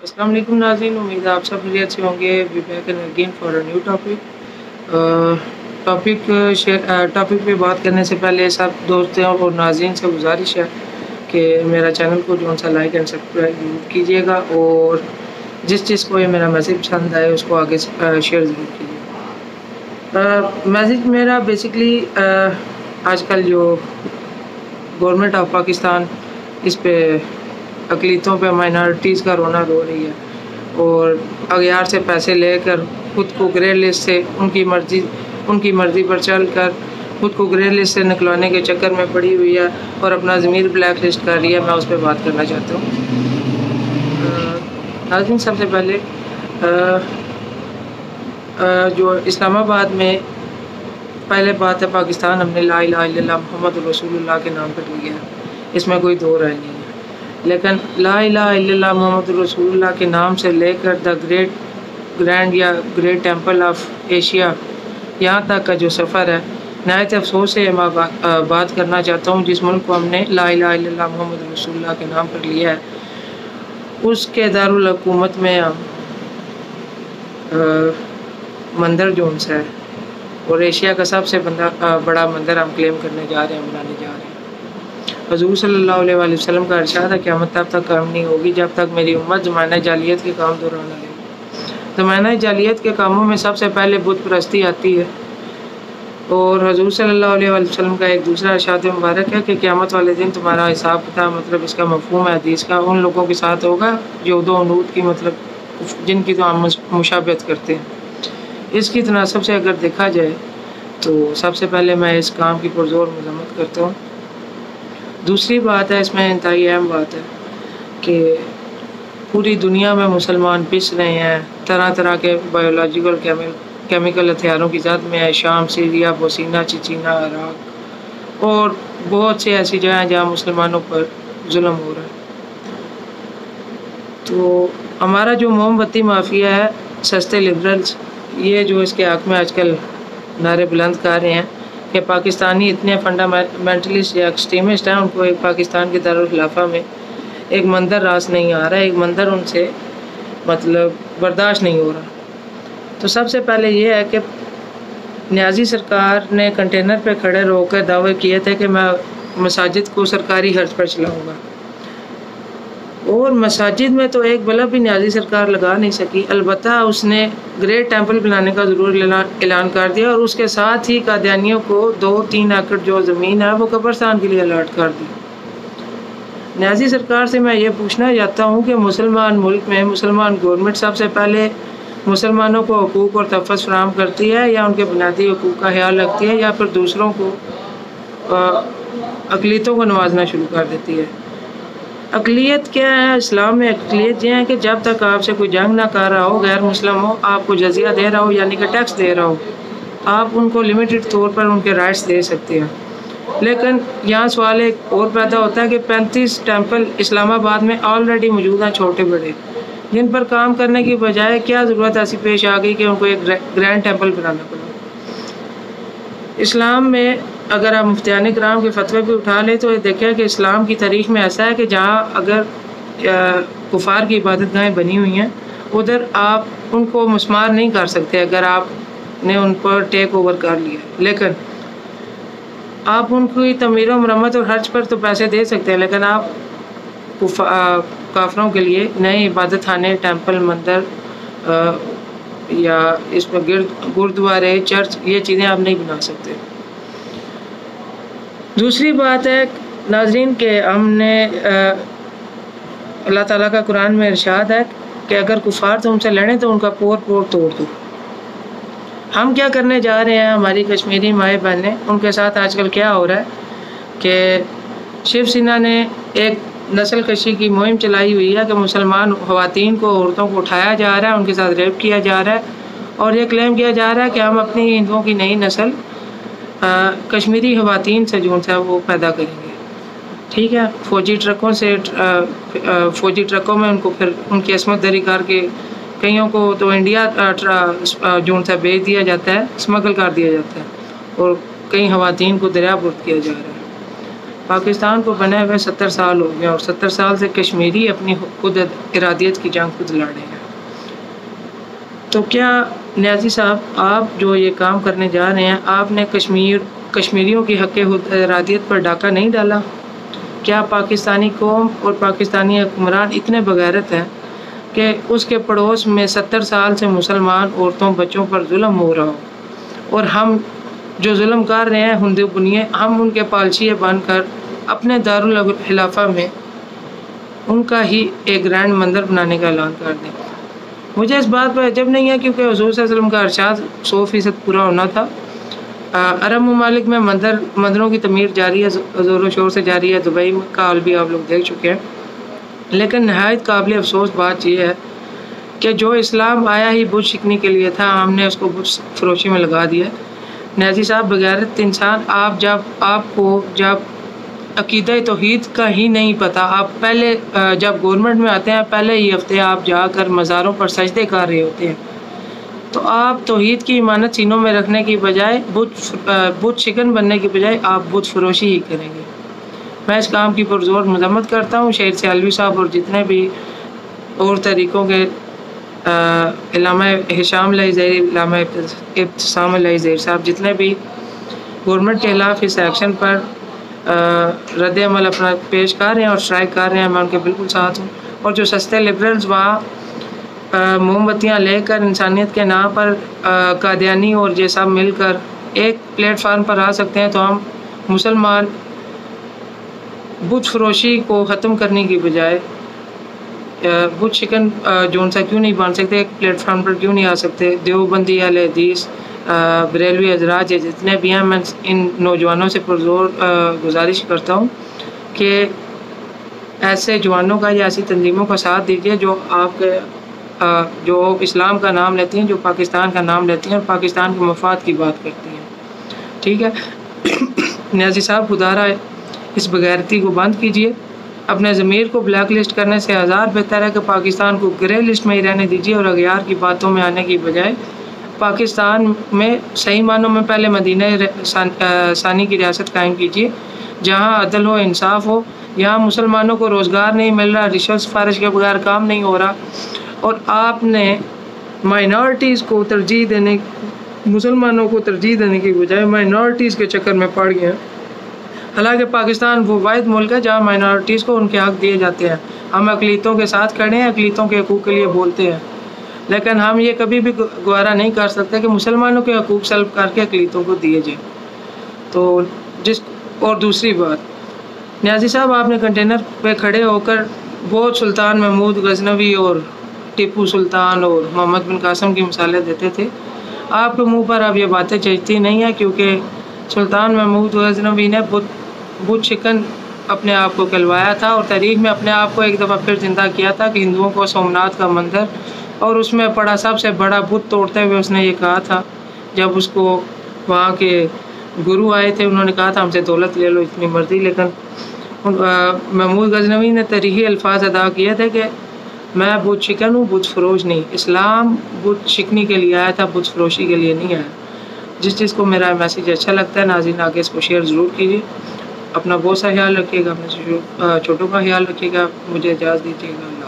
अस्सलाम वालेकुम नाज़रीन, उम्मीद है आप सब खैरियत से होंगे। We back again for a new topic. Topic पे बात करने से पहले सब दोस्तों और नाज़रीन से गुजारिश है कि मेरा चैनल को जो सा लाइक एंड सब्सक्राइब जरूर कीजिएगा और जिस चीज़ को ये मेरा मैसेज पसंद आए उसको आगे शेयर ज़रूर कीजिएगा। मैसेज मेरा बेसिकली आजकल जो गवर्नमेंट ऑफ पाकिस्तान इस पे अक़लीतों पे माइनॉरिटीज़ का रोना रो रही है और अगयार से पैसे लेकर खुद को ग्रे लिस्ट से उनकी मर्ज़ी पर चल कर खुद को ग्रे लिस्ट से निकलवाने के चक्कर में पड़ी हुई है और अपना ज़मीर ब्लैक लिस्ट कर रही है। मैं उस पर बात करना चाहता हूँ। नाज़रीन, सबसे पहले जो इस्लामाबाद में पहले बात है, पाकिस्तान हमने ला इलाहा इल्लल्लाह मुहम्मद रसूलुल्लाह के नाम पर लिया है, इसमें कोई दो राय नहीं है। लेकिन ला इलाहा इल्लल्लाह मुहम्मद रसूलुल्लाह के नाम से लेकर द ग्रैंड या ग्रेट टेंपल ऑफ एशिया यहाँ तक का जो सफ़र है, नहायत अफसोस से मैं बात करना चाहता हूँ। जिस मुल्क को हमने ला इलाहा इल्लल्लाह मुहम्मद रसूलुल्लाह के नाम पर लिया है, उसके दारुल हुकूमत में मंदिर जो उनसे है और एशिया का सबसे बड़ा मंदिर हम क्लेम करने जा रहे हैं, बनाने जा रहे हैं। हुज़ूर सल्लल्लाहु अलैहि वसल्लम का इरशाद है, क़यामत तब तक काम नहीं होगी जब तक मेरी उम्मत ज़माना जालियत के काम दोहराना ले। ज़माना जालियत के कामों में सबसे पहले बुत परस्ती आती है और हुज़ूर सल्लल्लाहु अलैहि वसल्लम का एक दूसरा इरशाद मुबारक है कि क़यामत वाले दिन तुम्हारा हिसाब किताब, मतलब इसका मफ़हूम है हदीस का, उन लोगों के साथ होगा जो दो अनूद की, मतलब जिनकी तो हम मुशाबहत करते हैं। इसकी तनासब से अगर देखा जाए तो सबसे पहले मैं इस काम की पुरज़ोर मज़म्मत करता हूँ। दूसरी बात है, इसमें इंतहाई अहम बात है कि पूरी दुनिया में मुसलमान पिस रहे हैं, तरह तरह के बायोलॉजिकल केमिकल हथियारों की ज़द में है। शाम, सीरिया, बोस्निया, चिचीना, इराक और बहुत से ऐसी जगह हैं जहाँ मुसलमानों पर जुल्म हो रहा है। तो हमारा जो मोमबत्ती माफिया है, सस्ते लिबरल्स, ये जो इसके हक़ में आजकल नारे बुलंद कर रहे हैं कि पाकिस्तानी इतने फंडामेंटलिस्ट या एक्सट्रीमिस्ट हैं, उनको एक पाकिस्तान के दारुल खिलाफा में एक मंदिर रास नहीं आ रहा है, एक मंदिर उनसे मतलब बर्दाश्त नहीं हो रहा। तो सबसे पहले ये है कि न्याजी सरकार ने कंटेनर पे खड़े होकर दावे किए थे कि मैं मसाजिद को सरकारी खर्च पर चलाऊँगा, और मसाजिद में तो एक बल्ब भी न्याजी सरकार लगा नहीं सकी। अलबत्ता उसने ग्रेट टेंपल बनाने का ज़रूर ऐलान कर दिया और उसके साथ ही कादियानियों को 2-3 एकड़ जो ज़मीन है वो कब्रिस्तान के लिए अलॉट कर दी। न्याजी सरकार से मैं ये पूछना चाहता हूँ कि मुसलमान मुल्क में मुसलमान गवर्नमेंट सबसे पहले मुसलमानों को हकूक़ और तहफ़्फ़ुज़ फराहम करती है या उनके बुनियादी हकूक़ का ख्याल रखती है, या फिर दूसरों को अक़लियतों को नवाजना शुरू कर देती है? अक़लियत क्या है इस्लाम में? अक़लियत यह है कि जब तक आपसे कोई जंग ना कर रहा हो, गैर मुस्लिम हो, आपको जज़िया दे रहा हो यानी कि टैक्स दे रहा हो, आप उनको लिमिटेड तौर पर उनके राइट्स दे सकते हैं। लेकिन यहाँ सवाल एक और पैदा होता है कि 35 टेंपल इस्लामाबाद में ऑलरेडी मौजूद हैं, छोटे बड़े, जिन पर काम करने की बजाय क्या ज़रूरत ऐसी पेश आ गई कि उनको एक ग्रैंड टेंपल बनाना पड़ा। इस्लाम में अगर आप मुफ्तियान किराम के फतवे भी उठा लें तो ये देखें कि इस्लाम की तारीख़ में ऐसा है कि जहाँ अगर कुफार की इबादत गाहें बनी हुई हैं, उधर आप उनको मुस्मार नहीं कर सकते अगर आपने उन पर टेक ओवर कर लिया। लेकिन आप उनकी तमीर व मरम्मत और खर्च पर तो पैसे दे सकते हैं, लेकिन आप काफरों के लिए नए इबादत खाने, टेंपल, मंदिर या इसमें गुरुद्वारे, चर्च, ये चीज़ें आप नहीं बना सकते। दूसरी बात है नाज़रीन के हमने अल्लाह ताला का कुरान में इरशाद है कि अगर कुफार तुमसे लड़ें तो उनका पोर पोर तोड़ दो। हम क्या करने जा रहे हैं? हमारी कश्मीरी माए बहनें, उनके साथ आजकल क्या हो रहा है कि शिवसेना ने एक नस्ल कशी की मुहिम चलाई हुई है कि मुसलमान ख़वातीन को, औरतों को उठाया जा रहा है, उनके साथ रेप किया जा रहा है और ये क्लेम किया जा रहा है कि हम अपनी हिंदुओं की नई नस्ल कश्मीरी ख़वातीन से जो है वो पैदा करेंगे। ठीक है, फ़ौजी ट्रकों में उनको फिर उनकी असमत दरी करके कईयों को तो इंडिया जो है भेज दिया जाता है, स्मगल कर दिया जाता है और कई ख़वातीन को दरिया बुर्द किया जा रहा है। پاکستان کو بنے ہوئے 70 سال ہو گئے اور 70 سال سے کشمیری اپنی خود ارادیت کی جنگ خود لڑ رہے ہیں۔ تو کیا نیازی صاحب آپ جو یہ کام کرنے جا رہے ہیں، آپ نے کشمیریوں کی حق ارادیت پر ڈاکہ نہیں ڈالا؟ کیا پاکستانی قوم اور پاکستانی حکمران اتنے بغیرت ہیں کہ اس کے پڑوس میں 70 سال سے مسلمان عورتوں بچوں پر ظلم ہو رہا ہو اور ہم جو ظلم کر رہے ہیں ہندو بنیے، ہم ان کے پالشیے بن کر اپنے دارالخلافہ میں ان کا ہی ایک گرینڈ مندر بنانے کا اعلان کر دیں؟ مجھے اس بات پر عجب نہیں ہے، کیونکہ حضور صلی اللہ علیہ وسلم کا ارشاد 100% پورا ہونا تھا۔ عرب ممالک میں مندروں کی تعمیر جاری ہے، زور و شور سے جاری ہے، دبئی کا حال بھی آپ لوگ دیکھ چکے ہیں۔ لیکن نہایت قابل افسوس بات یہ ہے کہ جو اسلام آیا ہی بت شکنی کے لیے تھا، ہم نے اس کو بت فروشی میں لگا دیا۔ نیازی صاحب بغیرت انسان، آپ کو جب عقیدہ توحید کا ہی نہیں پتہ، آپ پہلے جب گورنمنٹ میں آتے ہیں پہلے ہی ہفتے آپ جا کر مزاروں پر سجدے کر رہے ہوتے ہیں، تو آپ توحید کی ایمانت سینوں میں رکھنے کی بجائے بت شکن بننے کی بجائے آپ بت فروشی ہی کریں گے۔ میں اس کام کی پرزور مذمت کرتا ہوں۔ شہید سیالوی صاحب اور جتنے بھی اور طریقوں کے علامہ ہشام علیہ زہری، علامہ ابتسام علیہ زہری صاحب جتنے بھی گورنمنٹ کے خلاف اس ایکشن پر رد عمل اپنا پیش کر رہے ہیں اور اسٹرائک کر رہے ہیں، میں ان کے بالکل ساتھ ہوں۔ اور جو سستے لبرلز وہاں موم بتیاں لے کر انسانیت کے نام پر قادیانی اور یہ سب مل کر ایک پلیٹ فارم پر آ سکتے ہیں، تو ہم مسلمان بت فروشی کو ختم کرنے کی بجائے بت شکن جون سا کیوں نہیں بن سکتے، ایک پلیٹ فارم پر کیوں نہیں آ سکتے؟ دیوبندی، اہل حدیث، بریلوی حضرات یہ جتنے بھی ہیں، میں ان نوجوانوں سے پرزور گزارش کرتا ہوں کہ ایسے جوانوں کا یا ایسی تنظیموں کا ساتھ دیجیے جو آپ کے جو اسلام کا نام لیتی ہیں، جو پاکستان کا نام لیتی ہیں اور پاکستان کے مفاد کی بات کرتی ہیں۔ ٹھیک ہے نیازی صاحب، خدا رہا اس بغیرتی کو بند کیجیے۔ اپنے ضمیر کو بلیک لسٹ کرنے سے ہزار بہتر ہے کہ پاکستان کو گرے لسٹ میں ہی رہنے دیجیے اور اغیار کی باتوں میں آنے کی بجائے پاکستان میں صحیح معنوں میں پہلے مدینہ ثانی کی ریاست قائم کیجیے، جہاں عدل ہو، انصاف ہو، یہاں مسلمانوں کو روزگار نہیں مل رہا، رشوت سفارش کے بغیر کام نہیں ہو رہا، اور آپ نے مائنورٹیز کو ترجیح دینے، مسلمانوں کو ترجیح دینے کی بجائے مائنورٹیز کے چکر میں پڑ گئے ہیں۔ حالانکہ پاکستان وہ واحد ملک ہے جہاں مائنورٹیز کو ان کے حق دیے جاتے ہیں۔ ہم اقلیتوں کے ساتھ کھڑے ہیں، اقلیتوں کے حقوق کے لیے بولتے ہیں، لیکن ہم یہ کبھی بھی گوارا نہیں کر سکتے کہ مسلمانوں کے حقوق سلب کر کے اقلیتوں کو دیے جائیں۔ تو اور دوسری بات، نیازی صاحب آپ نے کنٹینر پہ کھڑے ہو کر بہت سلطان محمود غزنوی اور ٹیپو سلطان اور محمد بن قاسم کی مثالیں دیتے تھے۔ آپ کے منہ پر اب یہ باتیں چجتی نہیں ہیں، کیونکہ سلطان محمود غزنوی نے بت شکن اپنے آپ کو کہلوایا تھا اور تاریخ میں اپنے آپ کو ایک دفعہ پھر زندہ کیا تھا کہ ہندوؤں کو سومناتھ کا مندر اور اس میں پڑا سب سے بڑا بت توڑتے ہوئے اس نے یہ کہا تھا، جب اس کو وہاں کے گرو آئے تھے، انہوں نے کہا تھا ہم سے دولت لے لو اتنی مرضی، لیکن محمود غزنوی نے تاریخی الفاظ ادا کیے تھے کہ میں بت شکن ہوں، بت فروش نہیں۔ اسلام بت شکنی کے لیے آیا تھا، بت فروشی کے لیے نہیں آیا۔ جس چیز کو میرا میسیج اچھا لگتا ہے ناظرین آگے اس کو شیئر ضرور کیجیے۔ اپنا بہت سا خیال رکھیے گا، اپنے چھوٹوں کا خیال رکھیے گا۔ مجھے اجازت دیجیے گا۔